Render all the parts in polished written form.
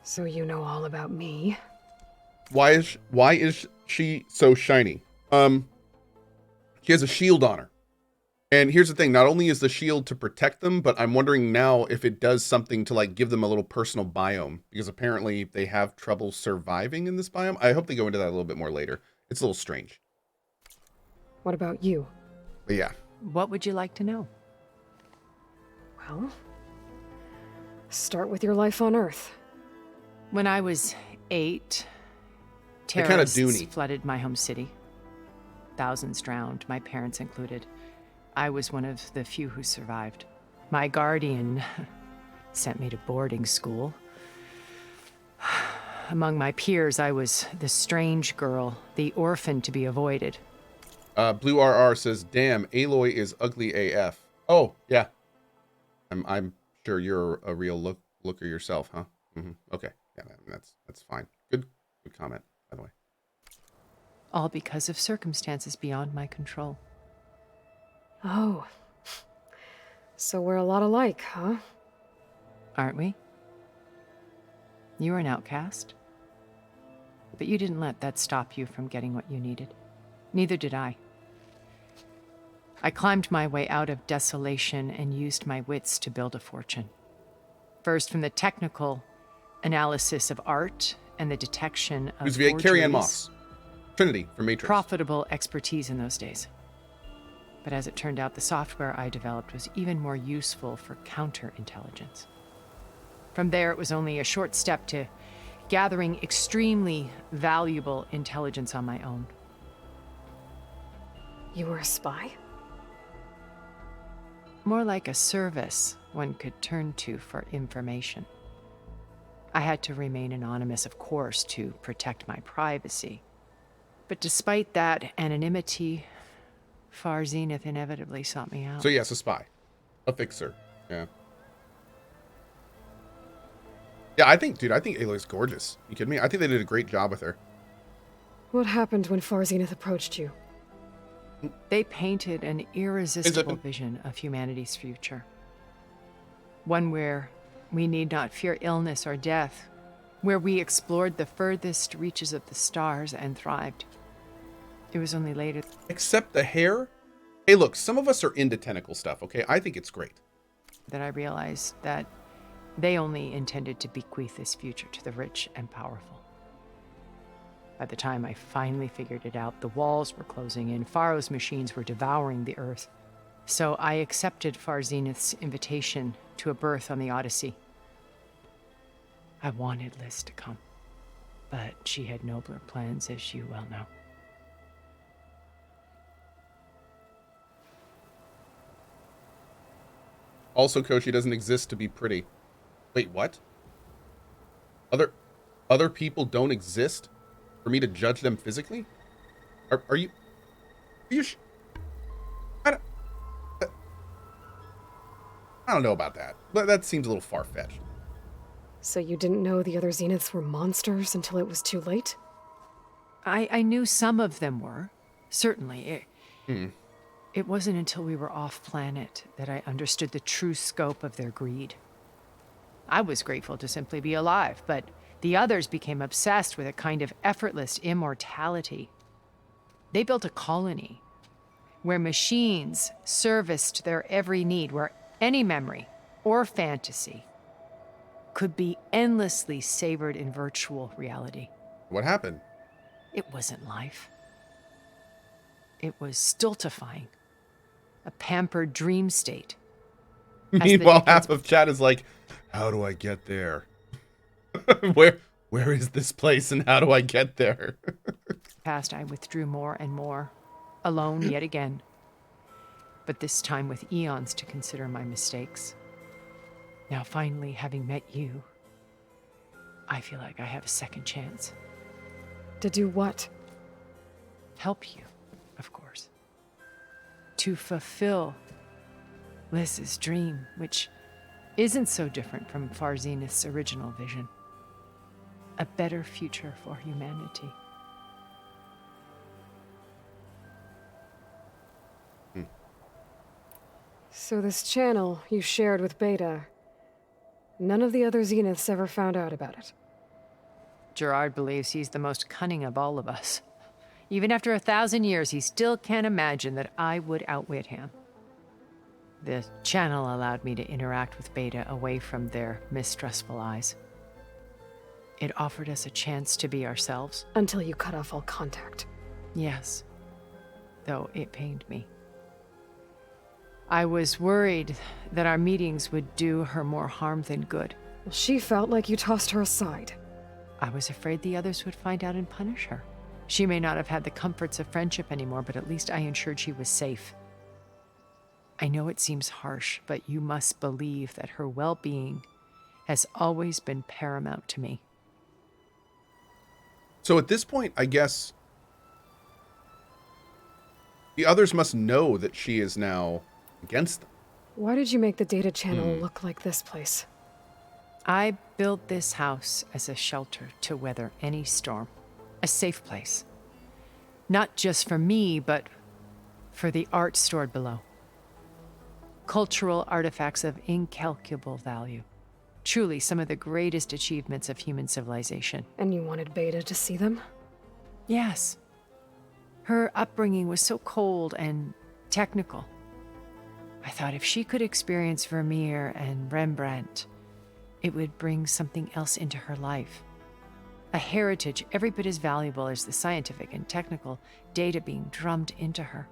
So you know all about me? Why is she so shiny? She has a shield on her. And here's the thing, not only is the shield to protect them, but I'm wondering now if it does something to like give them a little personal biome, because apparently they have trouble surviving in this biome. I hope they go into that a little bit more later. It's a little strange. What about you? But yeah. What would you like to know? Well, start with your life on Earth. When I was 8, kinda terrorists Dooney. flooded my home city. Thousands drowned, my parents included. I was one of the few who survived. My guardian sent me to boarding school. Among my peers, I was the strange girl, the orphan to be avoided. Blue RR says, "Damn, Aloy is ugly AF." Oh yeah, I'm sure you're a real looker yourself, huh? Okay, yeah, that's fine. Good comment, by the way. All because of circumstances beyond my control. Oh. So we're a lot alike, huh? Aren't we? You were an outcast. But you didn't let that stop you from getting what you needed. Neither did I. I climbed my way out of desolation and used my wits to build a fortune. First from the technical analysis of art and the detection of Who's Carrie Ann forgeries. Moss. Trinity from Matrix. Profitable expertise in those days. But as it turned out, the software I developed was even more useful for counterintelligence. From there, it was only a short step to gathering extremely valuable intelligence on my own. You were a spy? More like a service one could turn to for information. I had to remain anonymous, of course, to protect my privacy. But despite that anonymity, Far Zenith inevitably sought me out. So yes, a spy. A fixer. Yeah. Yeah, I think Aloy's gorgeous. You kidding me? I think they did a great job with her. What happened when Far Zenith approached you? They painted an irresistible vision of humanity's future. One where we need not fear illness or death, where we explored the furthest reaches of the stars and thrived. It was only later... Except the hair? Hey, look, some of us are into tentacle stuff, okay? I think it's great. ...that I realized that they only intended to bequeath this future to the rich and powerful. By the time I finally figured it out, the walls were closing in, Pharaoh's machines were devouring the Earth. So I accepted Far Zenith's invitation to a berth on the Odyssey. I wanted Liz to come, but she had nobler plans, as you well know. Also, Cohh, she doesn't exist to be pretty. Wait, what? Other people don't exist for me to judge them physically? Are you I don't know about that. That seems a little far-fetched. So you didn't know the other Zeniths were monsters until it was too late? I knew some of them were, certainly. It wasn't until we were off-planet that I understood the true scope of their greed. I was grateful to simply be alive, but the others became obsessed with a kind of effortless immortality. They built a colony where machines serviced their every need, where any memory or fantasy could be endlessly savored in virtual reality. What happened? It wasn't life. It was stultifying. A pampered dream state. Meanwhile, half of chat is like, how do I get there? Where is this place and how do I get there? Past, I withdrew more and more, alone yet again. But this time with eons to consider my mistakes. Now finally, having met you, I feel like I have a second chance. To do what? Help you, of course. To fulfill Liz's dream, which isn't so different from Far Zenith's original vision. A better future for humanity. So this channel you shared with Beta, none of the other Zeniths ever found out about it? Gerard believes he's the most cunning of all of us. Even after 1,000 years, he still can't imagine that I would outwit him. The channel allowed me to interact with Beta away from their mistrustful eyes. It offered us a chance to be ourselves. Until you cut off all contact. Yes, though it pained me. I was worried that our meetings would do her more harm than good. Well, she felt like you tossed her aside. I was afraid the others would find out and punish her. She may not have had the comforts of friendship anymore, but at least I ensured she was safe. I know it seems harsh, but you must believe that her well-being has always been paramount to me. So at this point, I guess the others must know that she is now against them. Why did you make the data channel look like this place? I built this house as a shelter to weather any storm. A safe place. Not just for me, but for the art stored below. Cultural artifacts of incalculable value. Truly some of the greatest achievements of human civilization. And you wanted Beta to see them? Yes. Her upbringing was so cold and technical. I thought if she could experience Vermeer and Rembrandt, it would bring something else into her life. A heritage every bit as valuable as the scientific and technical data being drummed into her.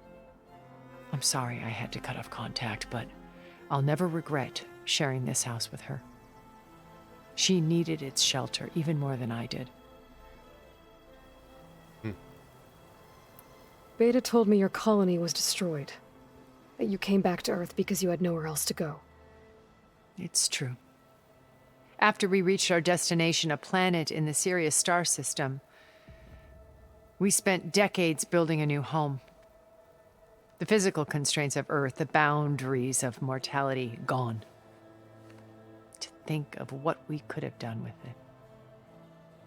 I'm sorry I had to cut off contact, but I'll never regret sharing this house with her. She needed its shelter even more than I did. Beta told me your colony was destroyed. That you came back to Earth because you had nowhere else to go. It's true. After we reached our destination, a planet in the Sirius star system, we spent decades building a new home. The physical constraints of Earth, the boundaries of mortality, gone. To think of what we could have done with it.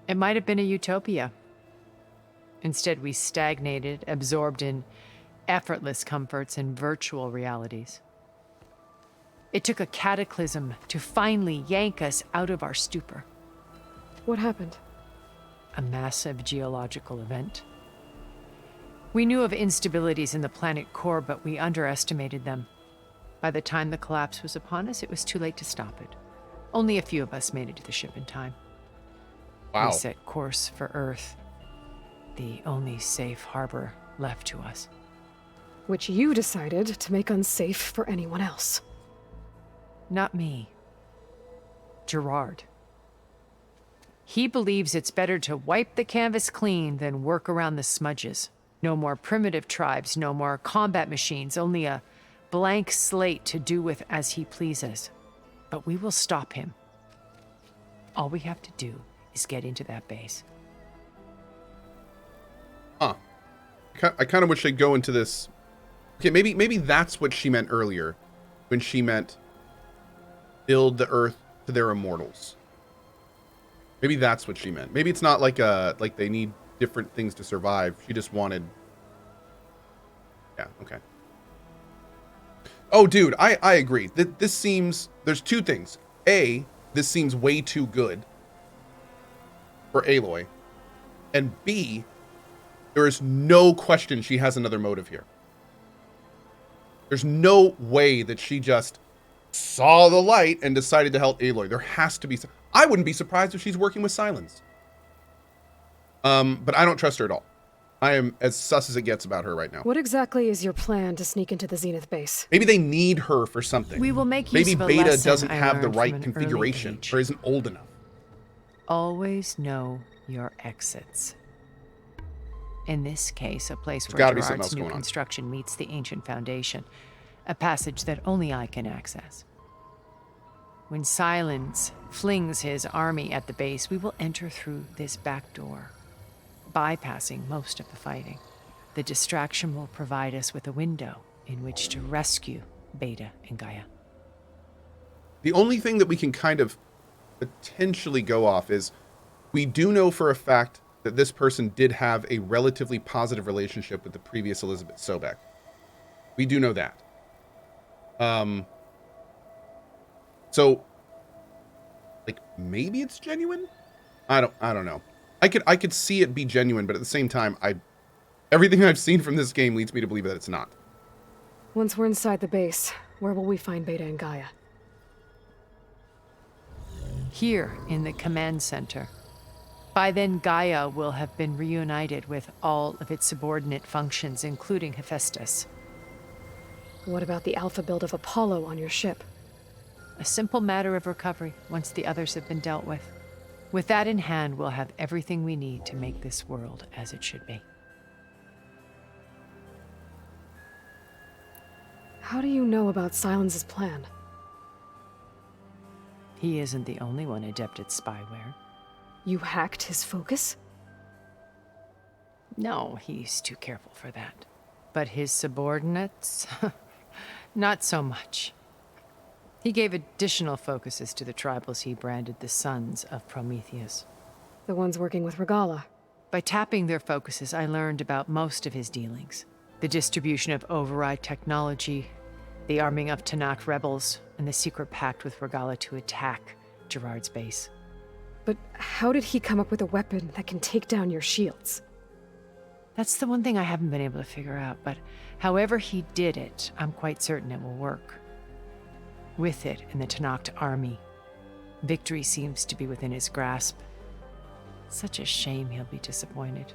It might have been a utopia. Instead, we stagnated, absorbed in effortless comforts and virtual realities. It took a cataclysm to finally yank us out of our stupor. What happened? A massive geological event. We knew of instabilities in the planet core, but we underestimated them. By the time the collapse was upon us, it was too late to stop it. Only a few of us made it to the ship in time. Wow. We set course for Earth, the only safe harbor left to us. Which you decided to make unsafe for anyone else. Not me. Gerard. He believes it's better to wipe the canvas clean than work around the smudges. No more primitive tribes, no more combat machines, only a blank slate to do with as he pleases. But we will stop him. All we have to do is get into that base. Huh. I kind of wish they'd go into this. Okay, maybe that's what she meant earlier when she meant build the Earth to their immortals. Maybe that's what she meant. Maybe it's not like they need different things to survive. She just wanted. Yeah, okay. Oh, dude, I agree. This seems, there's two things. A, this seems way too good for Aloy. And B, there is no question she has another motive here. There's no way that she just saw the light and decided to help Aloy. There has to be. I wouldn't be surprised if she's working with Sylens. But I don't trust her at all. I am as sus as it gets about her right now. What exactly is your plan to sneak into the Zenith base? Maybe they need her for something. We will make use Maybe of a Beta lesson doesn't I have the learned right from an configuration early age. or isn't old enough. Always know your exits. In this case, a place There's where gotta be something Gerard's else new going on. construction meets the ancient foundation, a passage that only I can access. When Sylens flings his army at the base, we will enter through this back door, bypassing most of the fighting. The distraction will provide us with a window in which to rescue Beta and Gaia. The only thing that we can kind of potentially go off is we do know for a fact that this person did have a relatively positive relationship with the previous Elisabet Sobeck. We do know that. So like maybe it's genuine? I don't know. I could see it be genuine, but at the same time, everything I've seen from this game leads me to believe that it's not. Once we're inside the base, where will we find Beta and Gaia? Here in the command center. By then, Gaia will have been reunited with all of its subordinate functions, including Hephaestus. What about the alpha build of Apollo on your ship? A simple matter of recovery once the others have been dealt with. With that in hand, we'll have everything we need to make this world as it should be. How do you know about Sylens' plan? He isn't the only one adept at spyware. You hacked his focus? No, he's too careful for that. But his subordinates? Not so much. He gave additional focuses to the tribals he branded the Sons of Prometheus. The ones working with Recollections. By tapping their focuses, I learned about most of his dealings. The distribution of override technology, the arming of Tanakh rebels, and the secret pact with Recollections to attack Gerard's base. But how did he come up with a weapon that can take down your shields? That's the one thing I haven't been able to figure out, but however he did it, I'm quite certain it will work. With it in the Tanakh army, victory seems to be within his grasp. Such a shame he'll be disappointed.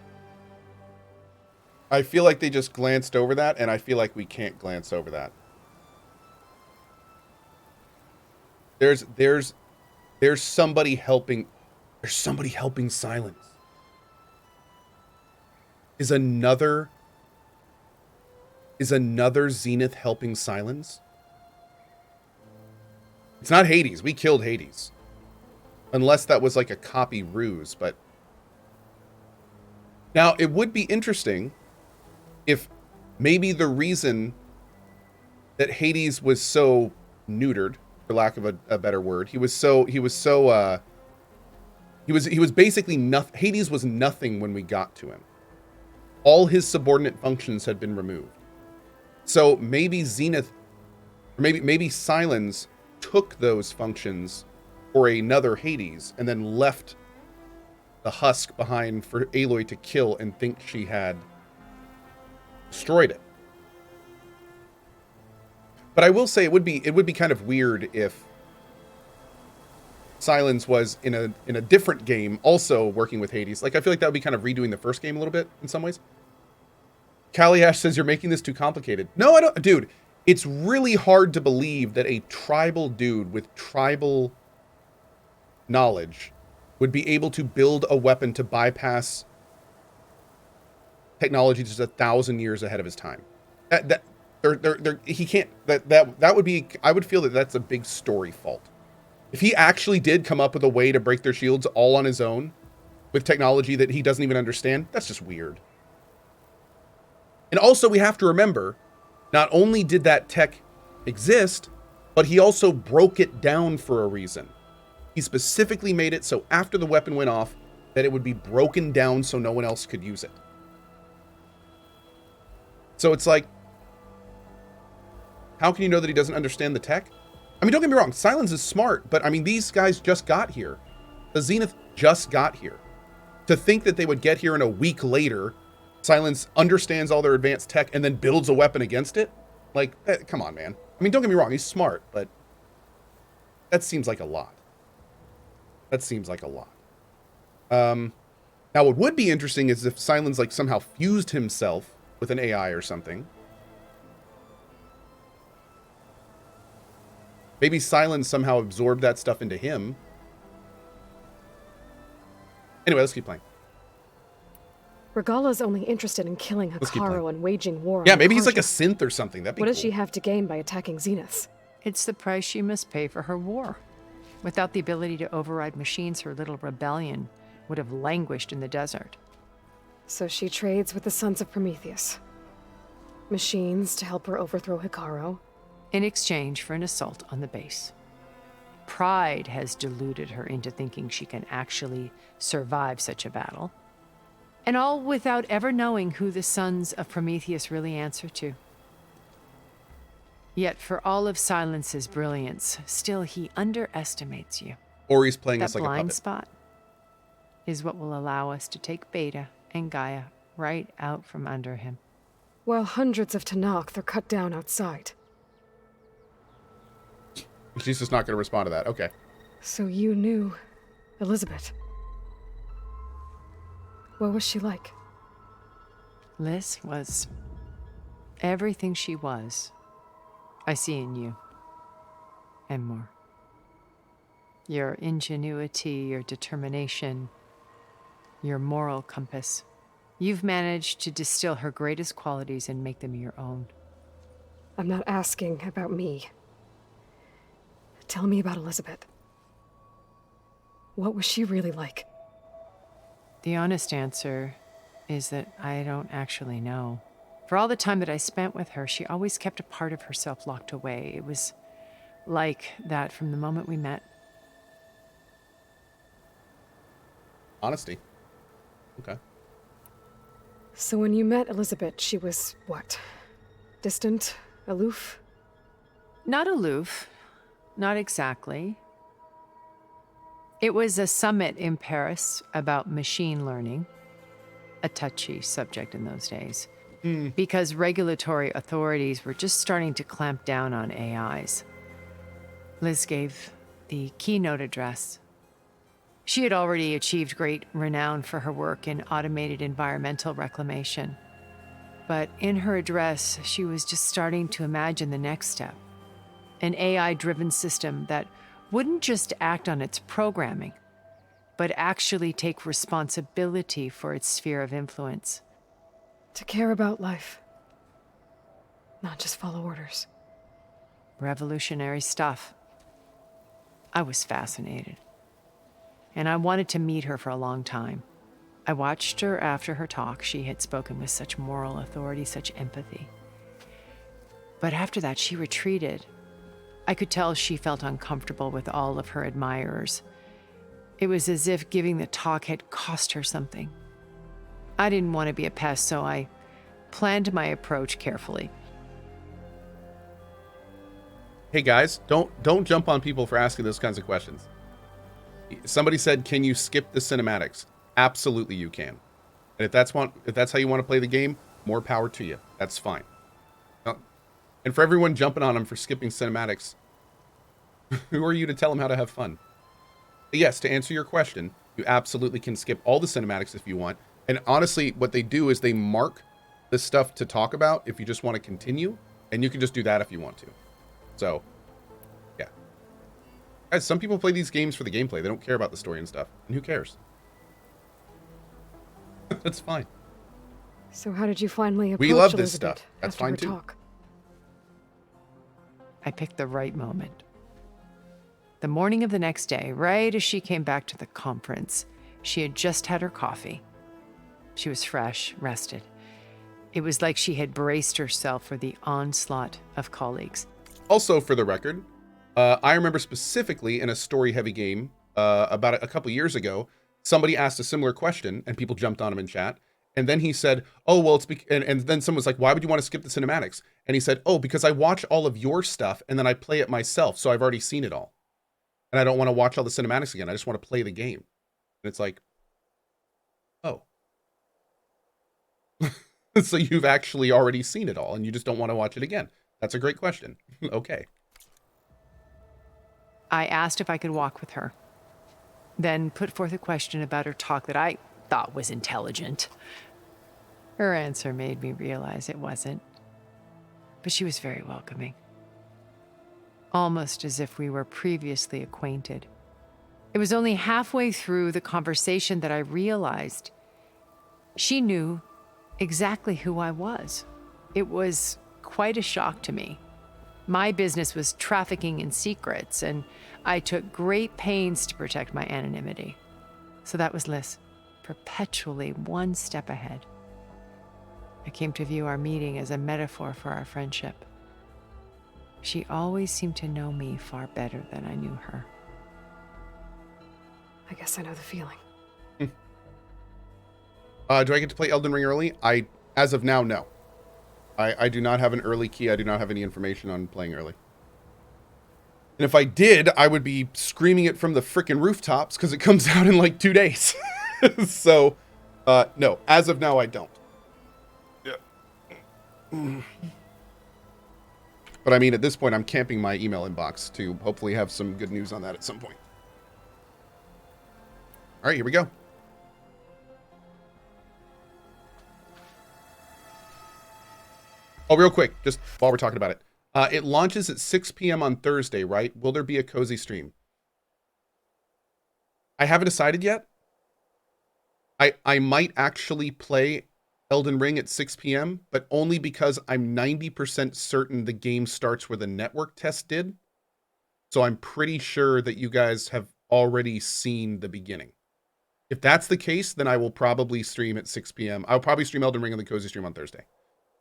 I feel like they just glanced over that, and I feel like we can't glance over that. There's somebody helping. There's somebody helping Sylens. Is another Zenith helping Sylens? It's not Hades. We killed Hades. Unless that was like a copy ruse, but... Now, it would be interesting if maybe the reason that Hades was so neutered, for lack of a better word, he was basically nothing. Hades was nothing when we got to him. All his subordinate functions had been removed. So maybe Zenith, or maybe Sylens took those functions for another Hades and then left the husk behind for Aloy to kill and think she had destroyed it. But I will say it would be kind of weird if Sylens was in a different game also working with Hades. Like, I feel like that would be kind of redoing the first game a little bit in some ways. Callyash says you're making this too complicated. No, I don't. Dude, it's really hard to believe that a tribal dude with tribal knowledge would be able to build a weapon to bypass technology just 1,000 years ahead of his time. He can't. That would be. I would feel that that's a big story fault. If he actually did come up with a way to break their shields all on his own with technology that he doesn't even understand, that's just weird. And also, we have to remember, not only did that tech exist, but he also broke it down for a reason. He specifically made it so after the weapon went off, that it would be broken down so no one else could use it. So it's like, how can you know that he doesn't understand the tech? I mean, don't get me wrong, Sylens is smart, but I mean, these guys just got here. The Zenith just got here. To think that they would get here in a week later, Sylens understands all their advanced tech and then builds a weapon against it? Like, come on, man. I mean, don't get me wrong, he's smart, but that seems like a lot. That seems like a lot. Now, what would be interesting is if Sylens, like, somehow fused himself with an AI or something. Maybe Sylens somehow absorbed that stuff into him. Anyway, let's keep playing. Regalla's only interested in killing Hekarro and waging war. Yeah, on maybe he's like a Karja. synth or something. That'd be What does cool. she have to gain by attacking Zeniths? It's the price she must pay for her war. Without the ability to override machines, her little rebellion would have languished in the desert. So she trades with the Sons of Prometheus. Machines to help her overthrow Hekarro. In exchange for an assault on the base. Pride has deluded her into thinking she can actually survive such a battle. And all without ever knowing who the Sons of Prometheus really answer to. Yet for all of Sylens's brilliance, still he underestimates you. Or he's playing That us like a blind puppet. spot? is what will allow us to take Beta and Gaia right out from under him. While hundreds of Tanakh are cut down outside. She's just not going to respond to that. Okay. So you knew Elisabet. What was she like? Liz was everything she was. I see in you. And more. Your ingenuity, your determination, your moral compass. You've managed to distill her greatest qualities and make them your own. I'm not asking about me. Tell me about Elisabet. What was she really like? The honest answer is that I don't actually know. For all the time that I spent with her, she always kept a part of herself locked away. It was like that from the moment we met. Honesty. Okay. So when you met Elisabet, she was what? Distant? Aloof? Not aloof. Not exactly. It was a summit in Paris about machine learning, a touchy subject in those days, because regulatory authorities were just starting to clamp down on AIs. Liz gave the keynote address. She had already achieved great renown for her work in automated environmental reclamation. But in her address, she was just starting to imagine the next step. An AI-driven system that wouldn't just act on its programming, but actually take responsibility for its sphere of influence. To care about life. Not just follow orders. Revolutionary stuff. I was fascinated. And I wanted to meet her for a long time. I watched her after her talk. She had spoken with such moral authority, such empathy. But after that, she retreated. I could tell she felt uncomfortable with all of her admirers. It was as if giving the talk had cost her something. I didn't want to be a pest, so I planned my approach carefully. Hey guys, don't jump on people for asking those kinds of questions. Somebody said, "Can you skip the cinematics?" Absolutely, you can. And if that's how you want to play the game, more power to you. That's fine. And for everyone jumping on them for skipping cinematics, who are you to tell them how to have fun? But yes, to answer your question, you absolutely can skip all the cinematics if you want. And honestly, what they do is they mark the stuff to talk about if you just want to continue, and you can just do that if you want to. So, yeah. Guys, some people play these games for the gameplay. They don't care about the story and stuff. And who cares? That's fine. So how did you finally approach We love this Elisabet stuff. That's after fine her too. talk? I picked the right moment. The morning of the next day, right as she came back to the conference, she had just had her coffee. She was fresh, rested. It was like she had braced herself for the onslaught of colleagues. Also, for the record, I remember specifically in a story-heavy game about a couple years ago, somebody asked a similar question, and people jumped on him in chat. And then he said, "Oh, well, it's..." And then someone was like, "Why would you want to skip the cinematics?" And he said, "Oh, because I watch all of your stuff, and then I play it myself, so I've already seen it all. And I don't want to watch all the cinematics again. I just want to play the game." And it's like, oh. So you've actually already seen it all, and you just don't want to watch it again. That's a great question. Okay. I asked if I could walk with her, then put forth a question about her talk that I thought was intelligent. Her answer made me realize it wasn't, but she was very welcoming. Almost as if we were previously acquainted. It was only halfway through the conversation that I realized she knew exactly who I was. It was quite a shock to me. My business was trafficking in secrets, and I took great pains to protect my anonymity. So that was Liz, perpetually one step ahead. I came to view our meeting as a metaphor for our friendship. She always seemed to know me far better than I knew her. I guess I know the feeling. Do I get to play Elden Ring early? As of now, no. I do not have an early key. I do not have any information on playing early. And if I did, I would be screaming it from the frickin' rooftops because it comes out in like 2 days. So, no, as of now, I don't. Yeah. But I mean, at this point, I'm camping my email inbox to hopefully have some good news on that at some point. All right, here we go. Oh, real quick, just while we're talking about it. It launches at 6 p.m. on Thursday, right? Will there be a cozy stream? I haven't decided yet. I might actually play Elden Ring at 6 p.m., but only because I'm 90% certain the game starts where the network test did. So I'm pretty sure that you guys have already seen the beginning. If that's the case, then I will probably stream at 6 p.m. I'll probably stream Elden Ring on the cozy stream on Thursday.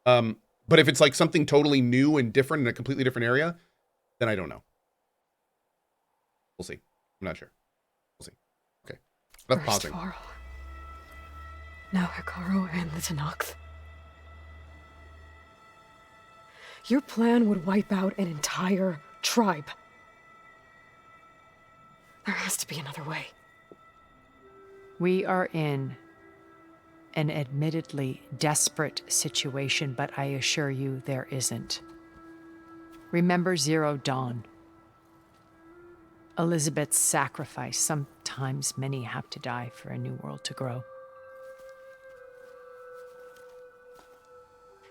But if it's like something totally new and different in a completely different area, then I don't know. We'll see. I'm not sure. We'll see. Okay. Enough First pausing. Varl. Now Hekarro and the Tenakth. Your plan would wipe out an entire tribe. There has to be another way. We are in an admittedly desperate situation, but I assure you there isn't. Remember Zero Dawn. Elisabet's sacrifice. Sometimes many have to die for a new world to grow.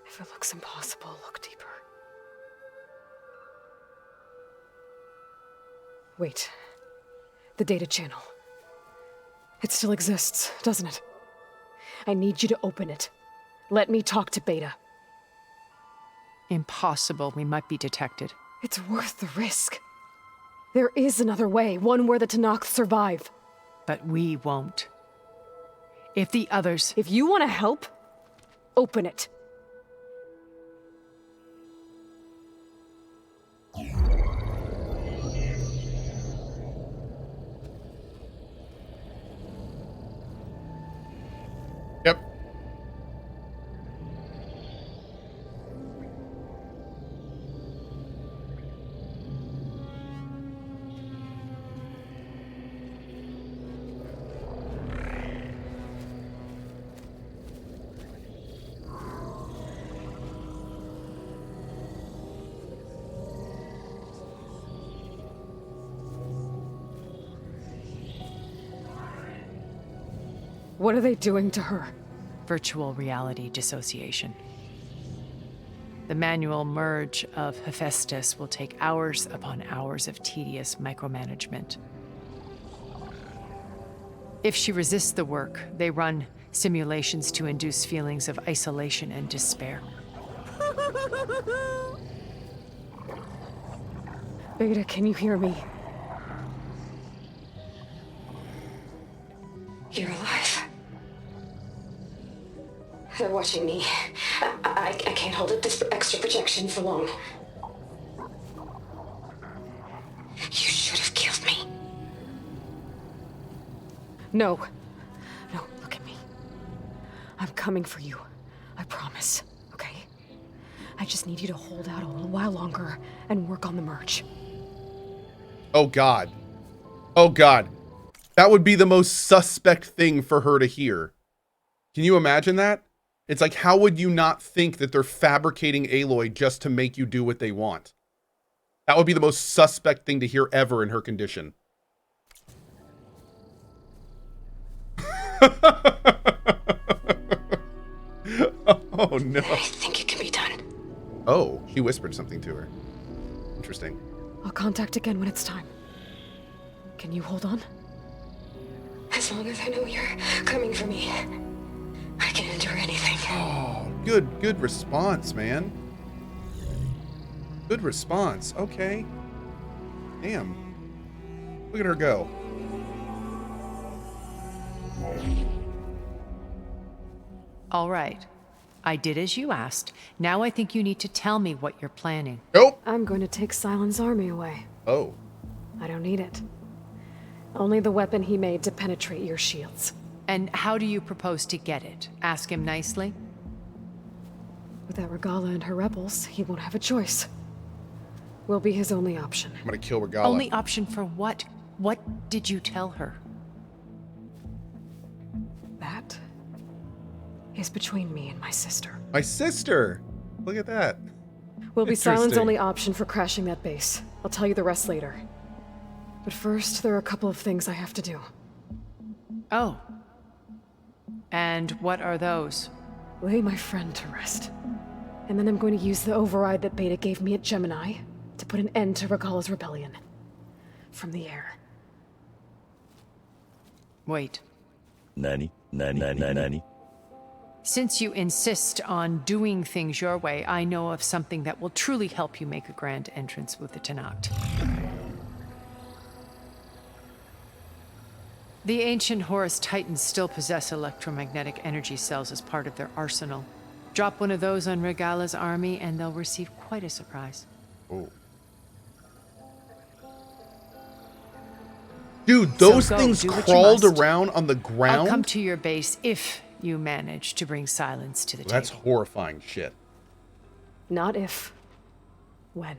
If it looks impossible, look deeper. Wait. The data channel. It still exists, doesn't it? I need you to open it. Let me talk to Beta. Impossible. We might be detected. It's worth the risk. There is another way, one where the Tenakth survive. But we won't. If the others... If you want to help, open it. Yep. What are they doing to her? Virtual reality dissociation. The manual merge of Hephaestus will take hours upon hours of tedious micromanagement. If she resists the work, they run simulations to induce feelings of isolation and despair. Beta, can you hear me? You're alive. They're watching me. I can't hold up this extra projection for long. You should have killed me. No. No, look at me. I'm coming for you. I promise, okay? I just need you to hold out a little while longer and work on the merge. Oh, God. Oh, God. That would be the most suspect thing for her to hear. Can you imagine that? It's like, how would you not think that they're fabricating Aloy just to make you do what they want? That would be the most suspect thing to hear ever in her condition. Oh, no. I think it can be done. Oh, she whispered something to her. Interesting. I'll contact again when it's time. Can you hold on? As long as I know you're coming for me, I can endure anything. Oh, good response, man. Good response. Okay. Damn. Look at her go. All right. I did as you asked. Now I think you need to tell me what you're planning. Nope. I'm going to take Sylens' army away. Oh. I don't need it. Only the weapon he made to penetrate your shields. And how do you propose to get it? Ask him nicely? Without Recollections and her rebels, he won't have a choice. We'll be his only option. I'm gonna kill Recollections. Only option for what? What did you tell her? that is between me and my sister. My sister! Look at that. Will be Sylens' Interesting. only option for crashing that base. I'll tell you the rest later. But first, there are a couple of things I have to do. Oh. And what are those? Lay my friend to rest. And then I'm going to use the override that Beta gave me at Gemini to put an end to Recollections rebellion. From the air. Wait. Nani? Since you insist on doing things your way, I know of something that will truly help you make a grand entrance with the Tenakt. The ancient Horus Titans still possess electromagnetic energy cells as part of their arsenal. Drop one of those on Regalla's army and they'll receive quite a surprise. Oh. Dude, those So go, things do what you crawled must. around on the ground? I'll come to your base if you manage to bring Sylens to the That's table. horrifying shit. Not if. When.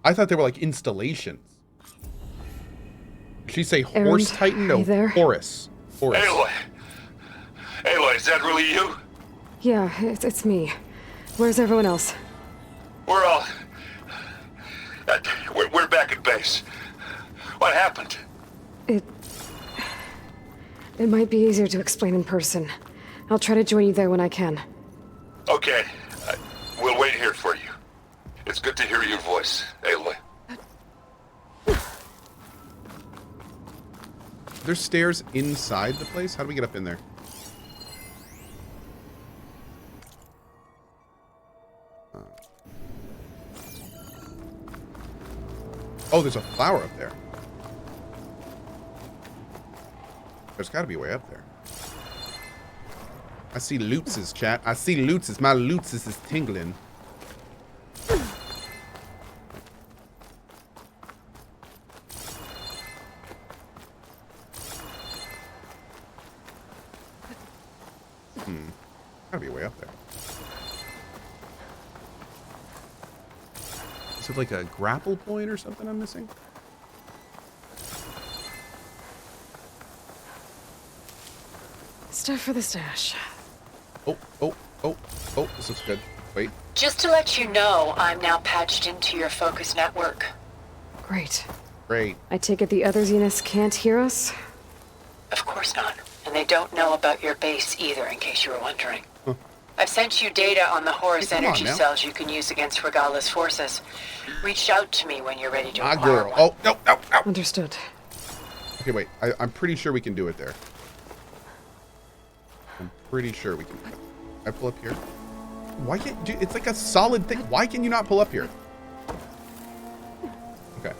I thought they were like installations. Did she say Errand, horse titan? No, are you there? Horus. Horus. Aloy! Aloy, is that really you? Yeah, it's me. Where's everyone else? We're all... we're back at base. What happened? It might be easier to explain in person. I'll try to join you there when I can. Okay, we'll wait here for you. It's good to hear your voice, Aloy. There's stairs inside the place? How do we get up in there? Oh, there's a flower up there. There's got to be a way up there. I see Lutz's chat. I see Lutz's. My Lutz's is tingling. Gotta be a way up there. Is it like a grapple point or something I'm missing? Stuff for the stash. Oh, this looks good. Wait. Just to let you know, I'm now patched into your focus network. Great. Great. I take it the other Zeniths can't hear us? Of course not. And they don't know about your base either, in case you were wondering. I've sent you data on the Horus Hey, come on energy now. cells you can use against Regalla's forces. Reach out to me when you're ready to Ah, acquire girl. one. Oh, no. Understood. Okay, wait. I'm pretty sure we can do it there. I'm pretty sure we can. I pull up here. Why can't dude, it's like a solid thing. Why can you not pull up here? Okay.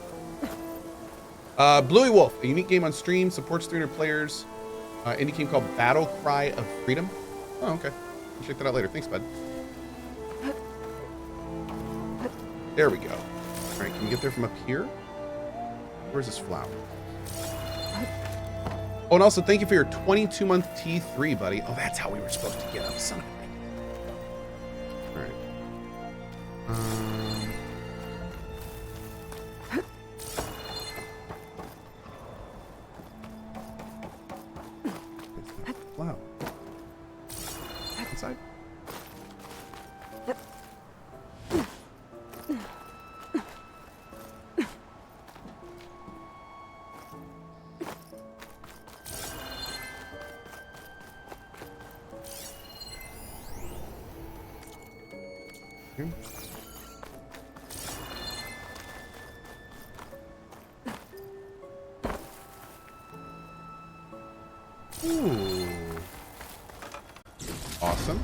Bluey Wolf, a unique game on stream, supports 300 players. Indie game called Battle Cry of Freedom. Oh, okay. I'll check that out later. Thanks, bud. There we go. All right, can we get there from up here? Where's this flower? Oh, and also thank you for your 22-month T3, buddy. Oh, that's how we were supposed to get up. Son of a bitch. All right. Wow. Inside. Here. Ooh. Awesome.